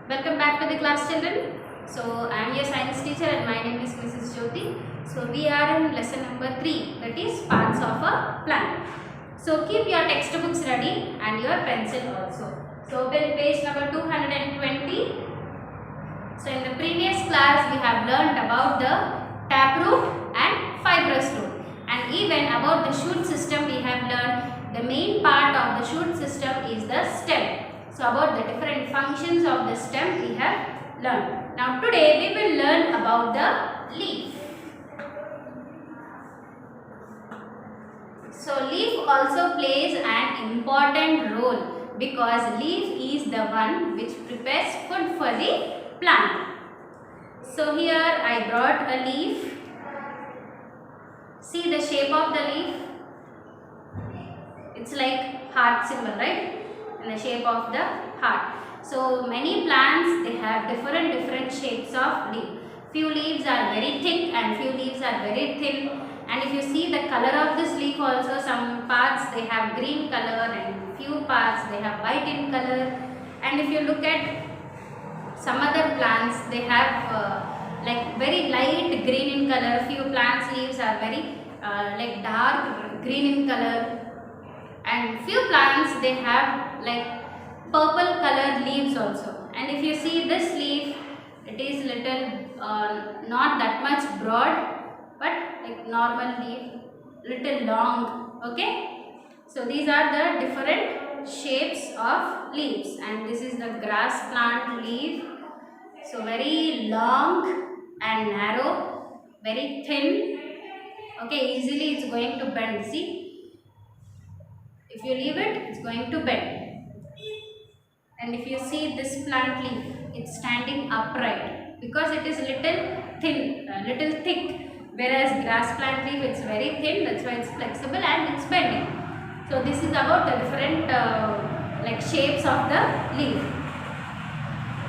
Welcome back to the class, children. So I am your science teacher and my name is Mrs. Jyoti. So we are in lesson number 3, that is parts of a plant. So keep your textbooks ready and your pencil also. So open page number 220. So in the previous class we have learned about the taproot and fibrous root, and even about the shoot system we have learned the main part of the shoot system is the stem. So about the different functions of the stem we have learned. Now today we will learn about the leaf. So leaf also plays an important role because leaf is the one which prepares food for the plant. So here I brought a leaf. See the shape of the leaf? It's like heart symbol, right? In the shape of the heart. So many plants, they have different shapes of leaf. Few leaves are very thick and few leaves are very thin. And if you see the color of this leaf also, some parts they have green color and few parts they have white in color. And if you look at some other plants, they have like very light green in color. Few plants leaves are very like dark green in color. And few plants they have like purple colored leaves also. And if you see this leaf, it is little not that much broad, but like normal leaf, little long. Okay, so these are the different shapes of leaves, and this is the grass plant leaf. So very long and narrow, very thin. Okay, easily it's going to bend. See, if you leave it, it's going to bend. And if you see this plant leaf, it's standing upright because it is little thin, little thick. Whereas grass plant leaf, it's very thin. That's why it's flexible and it's bending. So this is about the different like shapes of the leaf.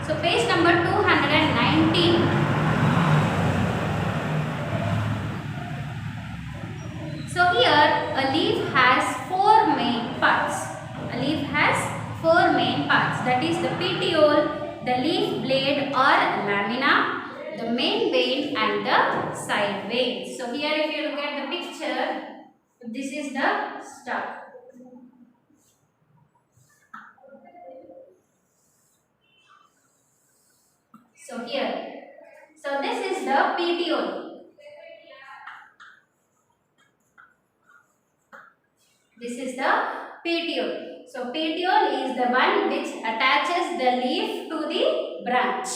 So page number 219. So here a leaf has four main parts. A leaf has four main parts, that is the petiole, the leaf blade or lamina, the main vein and the side veins. So here if you look at the picture, this is the stalk. So here, so this is the petiole. This is the petiole. So petiole is the one which attaches the leaf to the branch.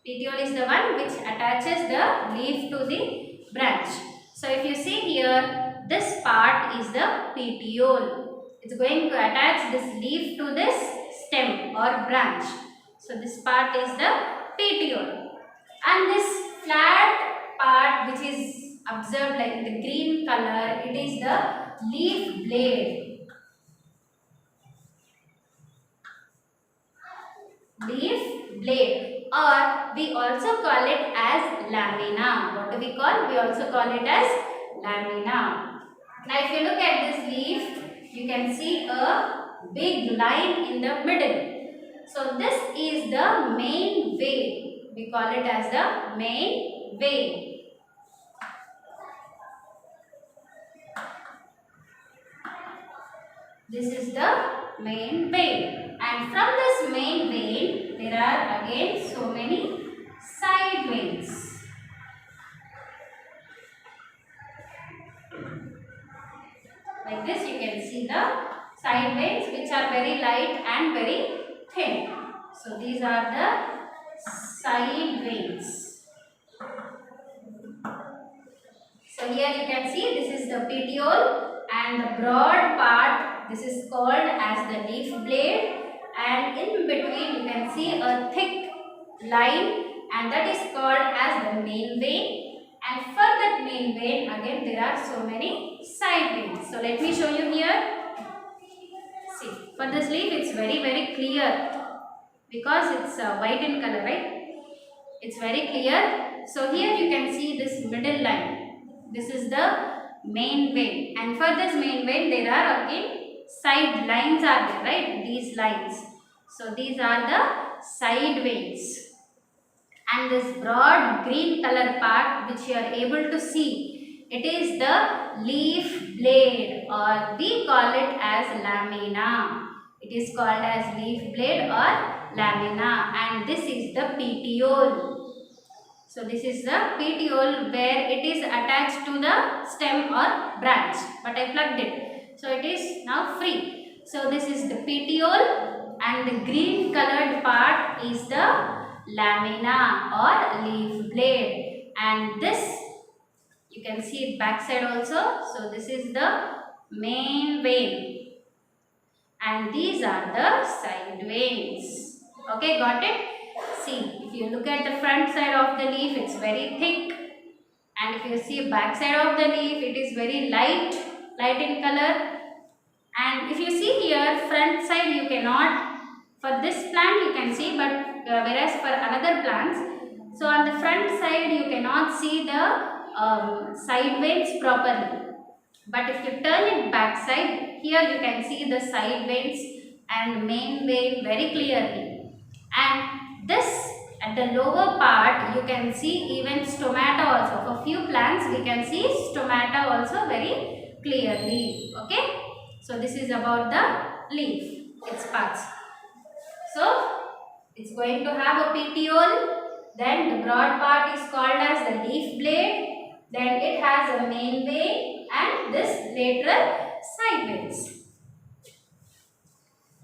Petiole is the one which attaches the leaf to the branch. So if you see here, this part is the petiole. It's going to attach this leaf to this stem or branch. So this part is the petiole. And this flat part which is observed like in the green color, it is the leaf blade. Leaf blade, or we also call it as lamina. What do we call? We also call it as lamina. Now if you look at this leaf, you can see a big line in the middle. So this is the main vein. We call it as the main vein. This is the main vein, and from this main vein there are again so many side veins. Like this you can see the side veins which are very light and very thin. So these are the side veins. So here you can see this is the petiole, and the broad part, this is called as the leaf blade, and in between you can see a thick line, and that is called as the main vein. And for that main vein again there are so many side veins. So let me show you here. See, for this leaf it's very clear because it's white in color, right? It's very clear. So here you can see this middle line. This is the main vein, and for this main vein there are again side lines are there, right? These lines. So these are the side veins. And this broad green color part which you are able to see, it is the leaf blade, or we call it as lamina. It is called as leaf blade or lamina, and this is the petiole. So this is the petiole where it is attached to the stem or branch, but I plugged it. So it is now free. So this is the petiole, and the green colored part is the lamina or leaf blade, and this you can see it back side also. So this is the main vein, and these are the side veins. Okay, got it? See, if you look at the front side of the leaf, it's very thick, and if you see back side of the leaf, it is very light in color. And if you see here, front side you cannot, for this plant you can see, but whereas for another plants, so on the front side you cannot see the side veins properly. But if you turn it back side, here you can see the side veins and main vein very clearly. And this at the lower part you can see even stomata also. For few plants we can see stomata also very clearly. Okay. So this is about the leaf, its parts. So it's going to have a petiole, then the broad part is called as the leaf blade, then it has a main vein and this lateral side veins.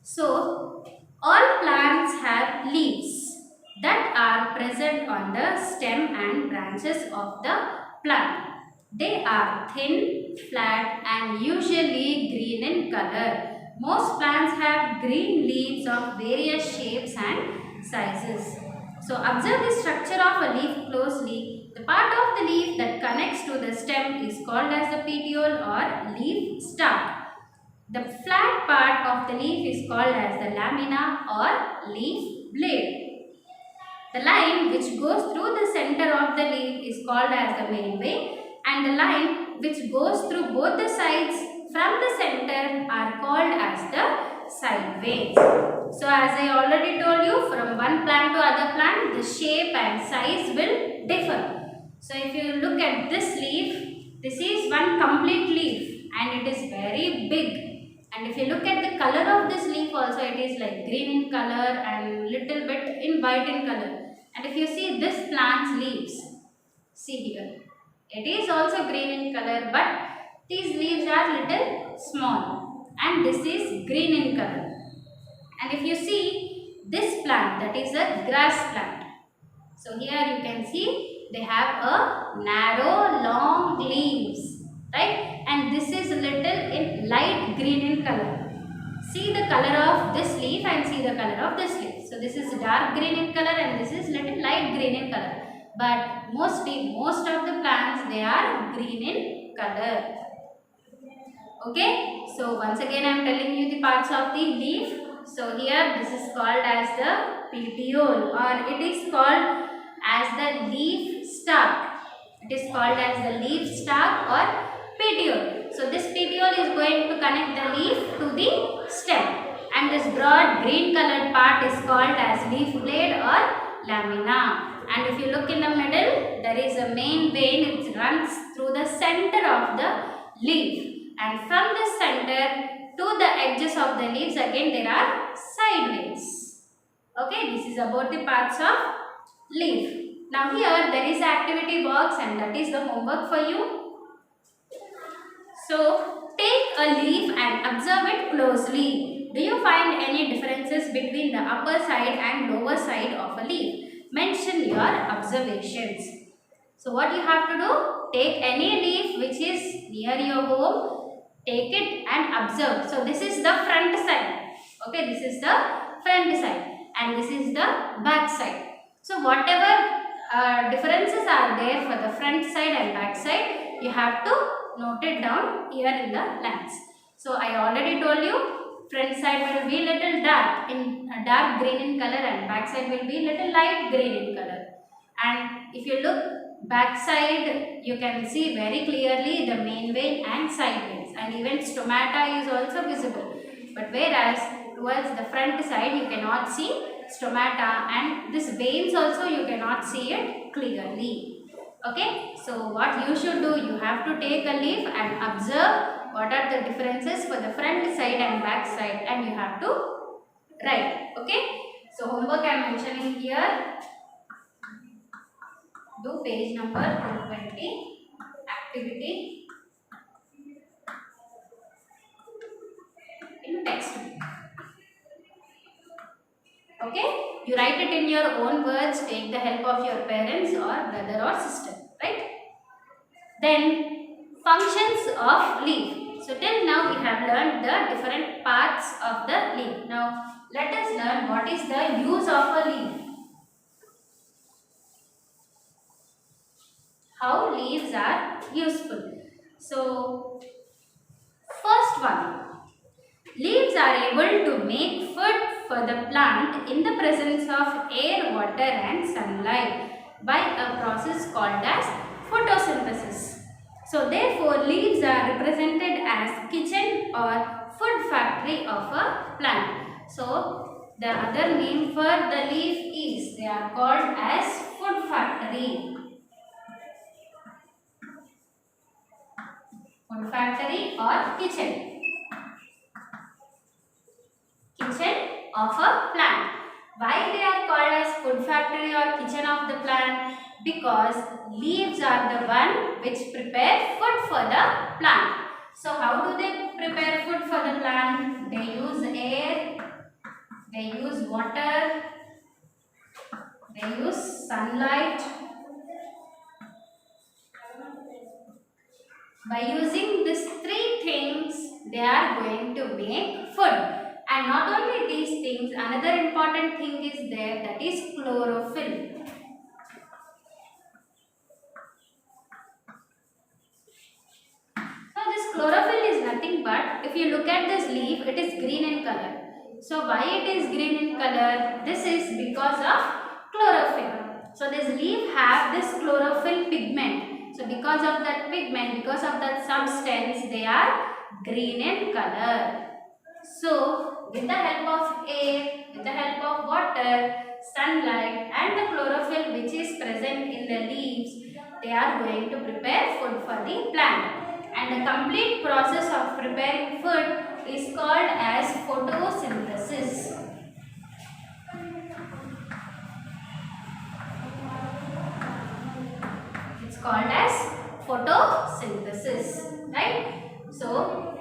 So all plants have leaves that are present on the stem and branches of the plant. They are thin, flat and usually green in color. Most plants have green leaves of various shapes and sizes. So observe the structure of a leaf closely. The part of the leaf that connects to the stem is called as the petiole or leaf stalk. The flat part of the leaf is called as the lamina or leaf blade. The line which goes through the center of the leaf is called as the main vein, and the line which goes through both the sides from the center are called as the side veins. So as I already told you, from one plant to other plant, the shape and size will differ. So if you look at this leaf, this is one complete leaf and it is very big. And if you look at the color of this leaf also, it is like green in color and little bit in white in color. And if you see this plant's leaves, see here, it is also green in color, but these leaves are little small and this is green in color. And if you see this plant, that is a grass plant. So here you can see they have a narrow long leaves, right? And this is little in light green in color. See the color of this leaf and see the color of this leaf. So this is dark green in color and this is little light green in color. But most of the plants, they are green in color. Okay. So once again I am telling you the parts of the leaf. So here this is called as the petiole, or it is called as the leaf stalk. It is called as the leaf stalk or petiole. So this petiole is going to connect the leaf to the stem, and this broad green colored part is called as leaf blade or lamina. And if you look in the middle, there is a main vein which runs through the center of the leaf, and from the center to the edges of the leaves again there are side veins. Okay, this is about the parts of leaf. Now here there is activity box and that is the homework for you. So take a leaf and observe it closely. Do you find any differences between the upper side and lower side of a leaf? Mention your observations. So what you have to do? Take any leaf which is near your home, take it and observe. So this is the front side. Okay, this is the front side and this is the back side. So whatever differences are there for the front side and back side, you have to note it down here in the lines. So I already told you, front side will be little dark green in color and back side will be little light green in color. And if you look back side, you can see very clearly the main vein and side veins, and even stomata is also visible. But whereas towards the front side you cannot see stomata, and this veins also you cannot see it clearly. Okay, so what you should do, you have to take a leaf and observe what are the differences for the front side and back side, and you have to write. Okay, so homework I am mentioning here. Do page number 220, activity in textbook. Okay, you write it in your own words, take the help of your parents or brother or sister, right? Then functions of leaf. So till now we have learned the different parts of the leaf. Now let us learn what is the use of a leaf. How leaves are useful. So first one, leaves are able to make food for the plant in the presence of air, water and sunlight by a process called as photosynthesis. So therefore leaves are represented as kitchen or food factory of a plant. So the other name for the leaf is, they are called as food factory. Food factory or kitchen. Kitchen of a plant. Why they are called as food factory or kitchen of the plant? Because leaves are the one which prepare food for the plant. So how do they prepare food for the plant? They use air, they use water, they use sunlight. By using these three things, they are going to make food. And not only these things, another important thing is there, that is chlorophyll. Now this chlorophyll is nothing but, if you look at this leaf, it is green in color. So why it is green in color? This is because of chlorophyll. So this leaf have this chlorophyll pigment. So because of that pigment, because of that substance, they are green in color. So with the help of air, with the help of water, sunlight and the chlorophyll which is present in the leaves, they are going to prepare food for the plant. And the complete process of preparing food is called as photosynthesis. It's called as photosynthesis, right? So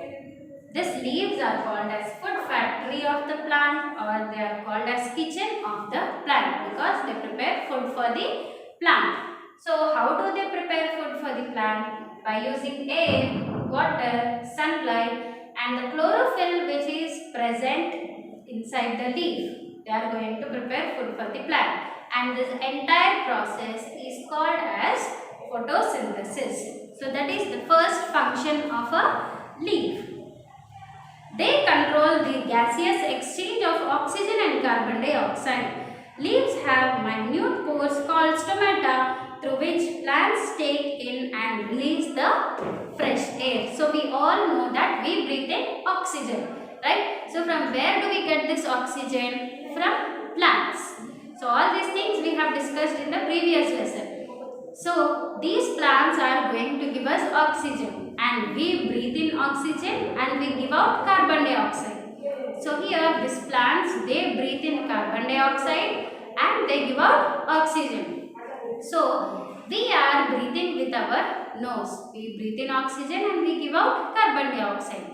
these leaves are called as food factory of the plant, or they are called as kitchen of the plant, because they prepare food for the plant. So how do they prepare food for the plant? By using air, water, sunlight and the chlorophyll which is present inside the leaf. They are going to prepare food for the plant, and this entire process is called as photosynthesis. So that is the first function of a leaf. They control the gaseous exchange of oxygen and carbon dioxide. Leaves have minute pores called stomata, through which plants take in and release the fresh air. So we all know that we breathe in oxygen, right? So from where do we get this oxygen? From plants. So all these things we have discussed in the previous lesson. So these plants are going to give us oxygen, and we breathe in oxygen and we give out carbon dioxide. So here these plants, they breathe in carbon dioxide and they give out oxygen. So we are breathing with our nose. We breathe in oxygen and we give out carbon dioxide.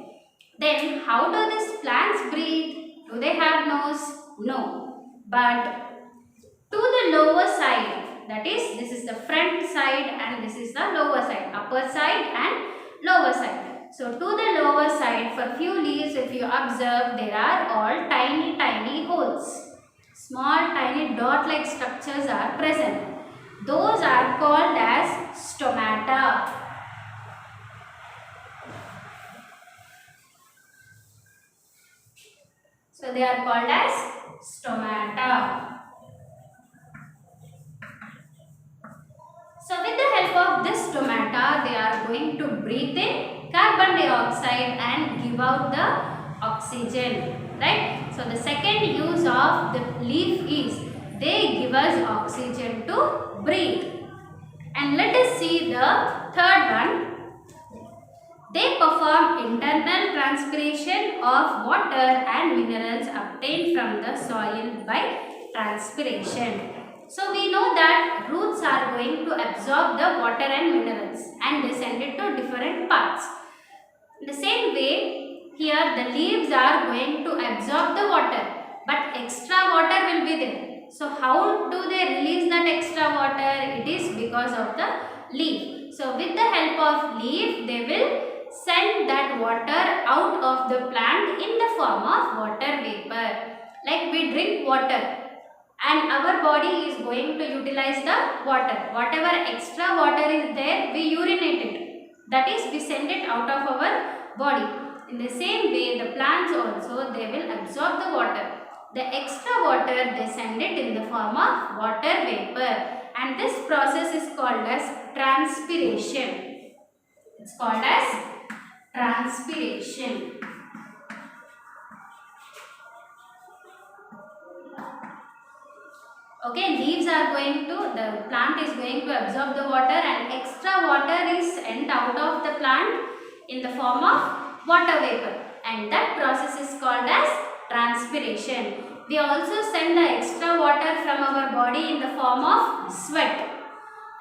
Then how do these plants breathe? Do they have nose? No. But to the lower side, that is, this is the front side and this is the lower side, upper side and lower side. So to the lower side, for few leaves, if you observe, there are all tiny holes. Small tiny dot like structures are present. Those are called as stomata. So they are called as stomata. So with the help of this stomata, they are going to breathe in carbon dioxide and give out the oxygen, right? So the second use of the leaf is they give us oxygen to breathe. And let us see the third one. They perform internal transpiration of water and minerals obtained from the soil by transpiration. So we know that roots are going to absorb the water and minerals and they send it to different parts. In the same way, here the leaves are going to absorb the water, but extra water will be there. So how do they release that extra water? It is because of the leaf. So with the help of leaf, they will send that water out of the plant in the form of water vapor. Like we drink water and our body is going to utilize the water. Whatever extra water is there, we urinate it. That is, we send it out of our body. In the same way, the plants also, they will absorb the water. The extra water, they send it in the form of water vapor. And this process is called as transpiration. It's called as transpiration. Okay, leaves are going to, the plant is going to absorb the water and extra water is sent out of the plant in the form of water vapor. And that process is called as transpiration. We also send the extra water from our body in the form of sweat.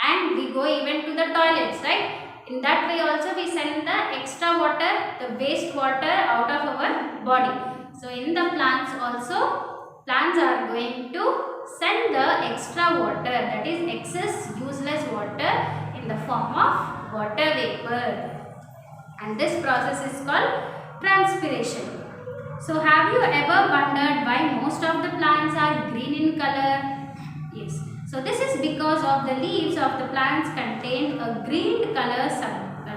And we go even to the toilets, right? In that way also we send the extra water, the waste water out of our body. So in the plants also, plants are going to send the extra water, that is excess useless water in the form of water vapor. And this process is called transpiration. So have you ever wondered why most of the plants are green in color? Yes. So this is because of the leaves of the plants contain a green color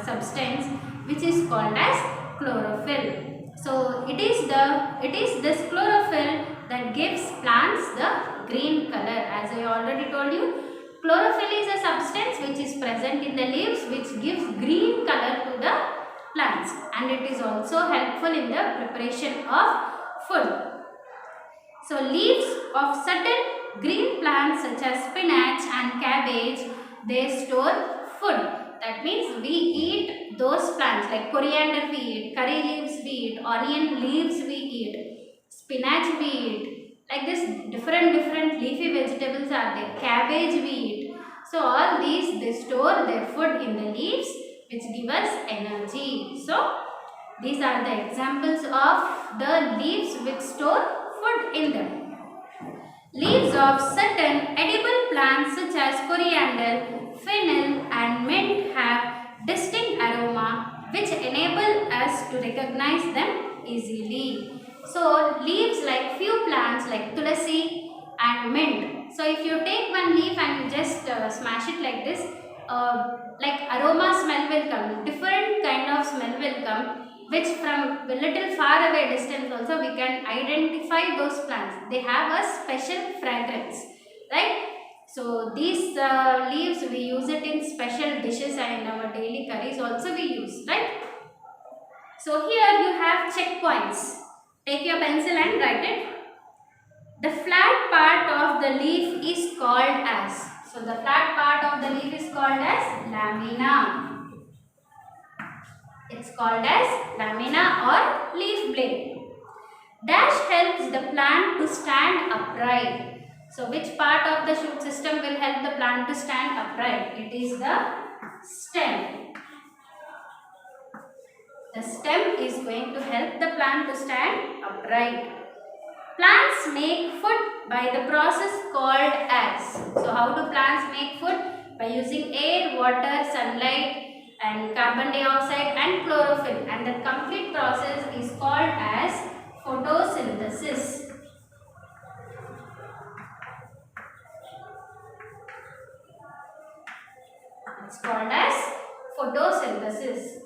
substance which is called as chlorophyll. So it is this chlorophyll that gives plants the green color. As I already told you, chlorophyll is a substance which is present in the leaves which gives green color to the plants, and it is also helpful in the preparation of food. So leaves of certain green plants such as spinach and cabbage, they store food. That means we eat those plants like coriander we eat, curry leaves we eat, onion leaves we eat, spinach we eat. Like this different leafy vegetables are there, cabbage we eat. So all these, they store their food in the leaves which give us energy. So these are the examples of the leaves which store food in them. Leaves of certain edible plants such as coriander, fennel and mint have distinct aroma which enable us to recognize them easily. So leaves like few plants like tulasi and mint. So if you take one leaf and you just smash it like this, like aroma smell will come, different kind of smell will come, which from a little far away distance also we can identify those plants. They have a special fragrance, right? So these leaves, we use it in special dishes and our daily curries also we use, right? So here you have checkpoints. Take your pencil and write it. The flat part of the leaf is called as, so the flat part of the leaf is called as lamina. It's called as lamina or leaf blade. Dash helps the plant to stand upright. So which part of the shoot system will help the plant to stand upright? It is the stem. The stem is going to help the plant to stand upright. Plants make food by the process called as. So how do plants make food? By using air, water, sunlight and carbon dioxide and chlorophyll, and the complete process is called as photosynthesis. It's called as photosynthesis.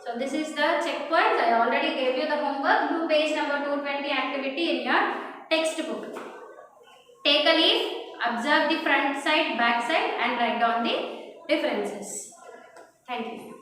So this is the checkpoints. I already gave you the homework. Do page number 220 activity in your textbook. Take a leaf, observe the front side, back side and write down the differences. Thank you.